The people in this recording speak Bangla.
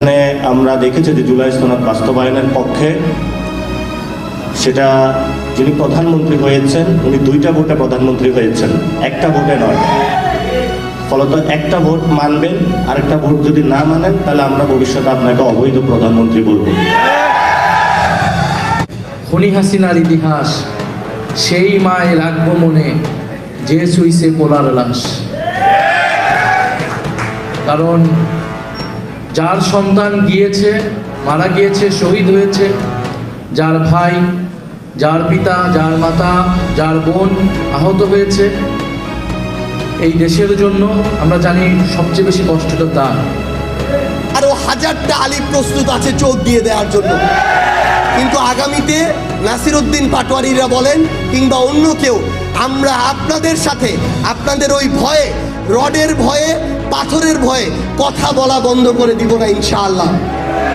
আমরা দেখেছি যে জুলাই সনদ বাস্তবায়নের পক্ষে সেটা যিনি প্রধানমন্ত্রী হয়েছেন উনি 2টা ভোটে প্রধানমন্ত্রী হয়েছেন, একটা ভোটে নয়। ফলত একটা ভোট মানবেন, আরেকটা ভোট যদি না মানেন তাহলে আমরা ভবিষ্যতে আপনাকে অবৈধ প্রধানমন্ত্রী বলবো। খুনি হাসিনার ইতিহাস সেই মায় রাখবো মনে যে সুইসে পোলার লাশ। কারণ যার সন্তান গিয়েছে, মারা গিয়েছে, শহীদ হয়েছে, যার ভাই, যার পিতা, যার মাতা, যার বোন আহত হয়েছে, এই দেশের জন্য আমরা জানি সবচেয়ে বেশি কষ্টটা তার। আরো হাজারটা আলিম প্রস্তুত আছে চোখ দিয়ে দেওয়ার জন্য, কিন্তু আগামীতে নাসিরউদ্দিন পাটোয়ারিরা বলেন কিংবা অন্য কেউ, আমরা আপনাদের সাথে আপনাদের ওই ভয়ে, রডের ভয়ে, পাথরের ভয়ে কথা বলা বন্ধ করে দিব না ইনশাআল্লাহ।